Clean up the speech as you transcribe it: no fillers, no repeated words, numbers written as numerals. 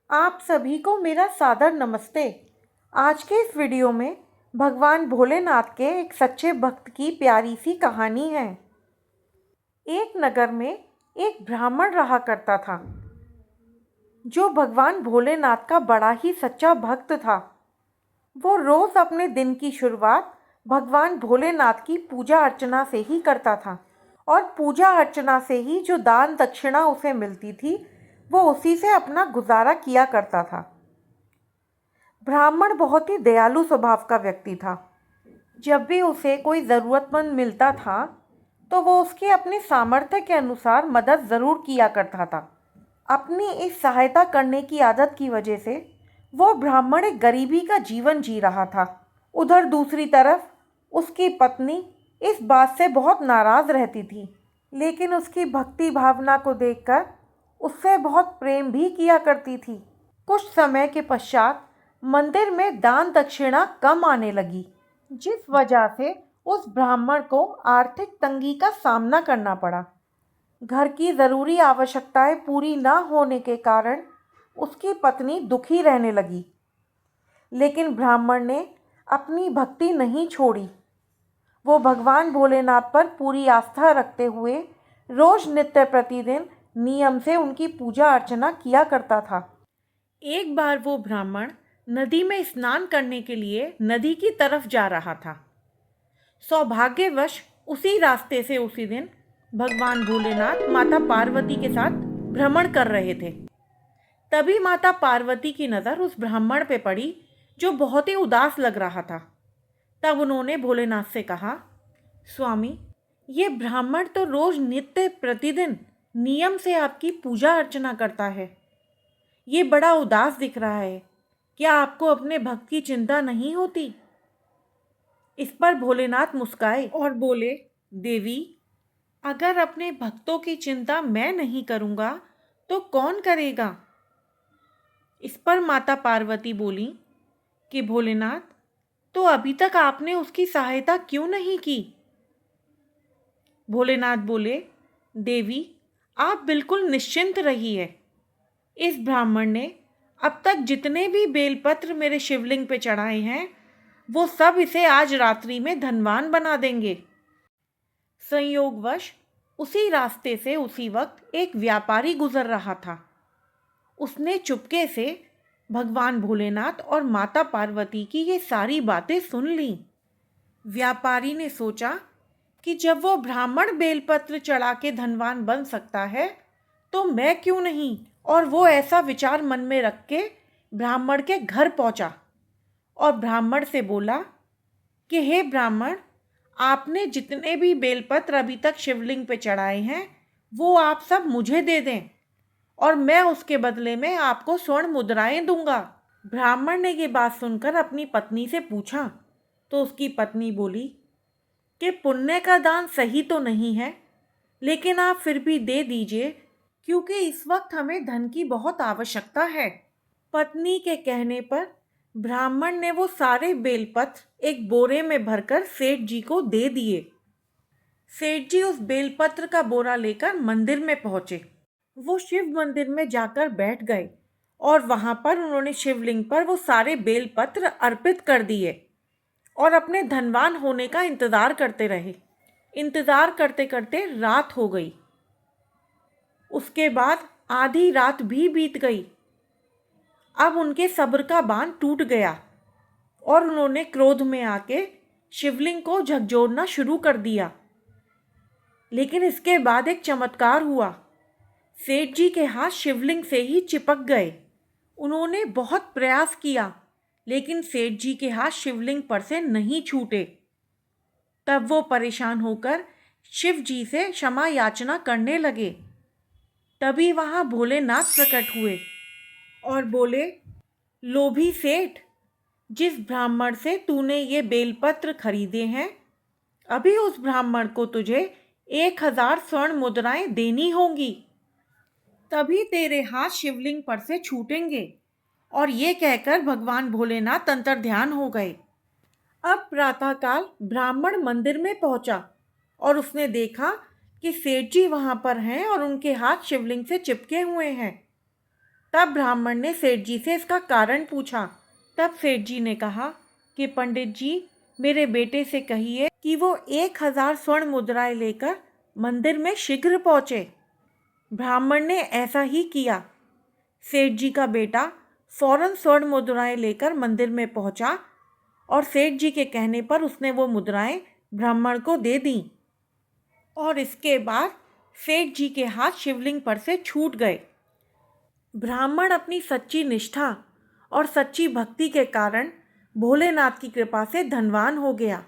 आप सभी को मेरा सादर नमस्ते। आज के इस वीडियो में भगवान भोलेनाथ के एक सच्चे भक्त की प्यारी सी कहानी है। एक नगर में एक ब्राह्मण रहा करता था जो भगवान भोलेनाथ का बड़ा ही सच्चा भक्त था। वो रोज़ अपने दिन की शुरुआत भगवान भोलेनाथ की पूजा अर्चना से ही करता था और पूजा अर्चना से ही जो दान दक्षिणा उसे मिलती थी वो उसी से अपना गुजारा किया करता था। ब्राह्मण बहुत ही दयालु स्वभाव का व्यक्ति था। जब भी उसे कोई ज़रूरतमंद मिलता था तो वो उसके अपने सामर्थ्य के अनुसार मदद ज़रूर किया करता था। अपनी इस सहायता करने की आदत की वजह से वो ब्राह्मण एक गरीबी का जीवन जी रहा था। उधर दूसरी तरफ उसकी पत्नी इस बात से बहुत नाराज़ रहती थी, लेकिन उसकी भक्ति भावना को देखकर उससे बहुत प्रेम भी किया करती थी। कुछ समय के पश्चात मंदिर में दान दक्षिणा कम आने लगी, जिस वजह से उस ब्राह्मण को आर्थिक तंगी का सामना करना पड़ा। घर की ज़रूरी आवश्यकताएं पूरी न होने के कारण उसकी पत्नी दुखी रहने लगी, लेकिन ब्राह्मण ने अपनी भक्ति नहीं छोड़ी। वो भगवान भोलेनाथ पर पूरी आस्था रखते हुए रोज नित्य प्रतिदिन नियम से उनकी पूजा अर्चना किया करता था। एक बार वो ब्राह्मण नदी में स्नान करने के लिए नदी की तरफ जा रहा था। सौभाग्यवश उसी रास्ते से उसी दिन भगवान भोलेनाथ माता पार्वती के साथ भ्रमण कर रहे थे। तभी माता पार्वती की नज़र उस ब्राह्मण पे पड़ी जो बहुत ही उदास लग रहा था। तब उन्होंने भोलेनाथ से कहा, स्वामी, ये ब्राह्मण तो रोज नित्य प्रतिदिन नियम से आपकी पूजा अर्चना करता है। ये बड़ा उदास दिख रहा है। क्या आपको अपने भक्त की चिंता नहीं होती? इस पर भोलेनाथ मुस्काए और बोले, देवी, अगर अपने भक्तों की चिंता मैं नहीं करूँगा तो कौन करेगा? इस पर माता पार्वती बोली कि भोलेनाथ, तो अभी तक आपने उसकी सहायता क्यों नहीं की? भोलेनाथ बोले, देवी, आप बिल्कुल निश्चिंत रहिए। इस ब्राह्मण ने अब तक जितने भी बेलपत्र मेरे शिवलिंग पे चढ़ाए हैं वो सब इसे आज रात्रि में धनवान बना देंगे। संयोगवश उसी रास्ते से उसी वक्त एक व्यापारी गुजर रहा था। उसने चुपके से भगवान भोलेनाथ और माता पार्वती की ये सारी बातें सुन लीं। व्यापारी ने सोचा कि जब वो ब्राह्मण बेलपत्र चढ़ा के धनवान बन सकता है तो मैं क्यों नहीं, और वो ऐसा विचार मन में रख के ब्राह्मण के घर पहुंचा और ब्राह्मण से बोला कि हे ब्राह्मण, आपने जितने भी बेलपत्र अभी तक शिवलिंग पे चढ़ाए हैं वो आप सब मुझे दे दें और मैं उसके बदले में आपको स्वर्ण मुद्राएं दूंगा। ब्राह्मण ने ये बात सुनकर अपनी पत्नी से पूछा तो उसकी पत्नी बोली कि पुण्य का दान सही तो नहीं है, लेकिन आप फिर भी दे दीजिए क्योंकि इस वक्त हमें धन की बहुत आवश्यकता है। पत्नी के कहने पर ब्राह्मण ने वो सारे बेलपत्र एक बोरे में भरकर सेठ जी को दे दिए। सेठ जी उस बेलपत्र का बोरा लेकर मंदिर में पहुंचे। वो शिव मंदिर में जाकर बैठ गए और वहां पर उन्होंने शिवलिंग पर वो सारे बेलपत्र अर्पित कर दिए और अपने धनवान होने का इंतज़ार करते रहे। इंतज़ार करते करते रात हो गई। उसके बाद आधी रात भी बीत गई। अब उनके सब्र का बांध टूट गया और उन्होंने क्रोध में आके शिवलिंग को झकझोरना शुरू कर दिया। लेकिन इसके बाद एक चमत्कार हुआ। सेठ जी के हाथ शिवलिंग से ही चिपक गए। उन्होंने बहुत प्रयास किया, लेकिन सेठ जी के हाथ शिवलिंग पर से नहीं छूटे। तब वो परेशान होकर शिव जी से क्षमा याचना करने लगे। तभी वहाँ भोलेनाथ प्रकट हुए और बोले, लोभी सेठ, जिस ब्राह्मण से तूने ये बेलपत्र खरीदे हैं अभी उस ब्राह्मण को तुझे 1000 स्वर्ण मुद्राएं देनी होंगी, तभी तेरे हाथ शिवलिंग पर से छूटेंगे। और ये कहकर भगवान भोलेनाथ अंतर्ध्यान हो गए। अब प्रातःकाल ब्राह्मण मंदिर में पहुंचा और उसने देखा कि सेठ जी वहां पर हैं और उनके हाथ शिवलिंग से चिपके हुए हैं। तब ब्राह्मण ने सेठ जी से इसका कारण पूछा। तब सेठ जी ने कहा कि पंडित जी, मेरे बेटे से कहिए कि वो 1,000 स्वर्ण मुद्राएं लेकर मंदिर में शीघ्र पहुँचे। ब्राह्मण ने ऐसा ही किया। सेठ जी का बेटा फौरन स्वर्ण मुद्राएं लेकर मंदिर में पहुंचा और सेठ जी के कहने पर उसने वो मुद्राएं ब्राह्मण को दे दी और इसके बाद सेठ जी के हाथ शिवलिंग पर से छूट गए। ब्राह्मण अपनी सच्ची निष्ठा और सच्ची भक्ति के कारण भोलेनाथ की कृपा से धनवान हो गया।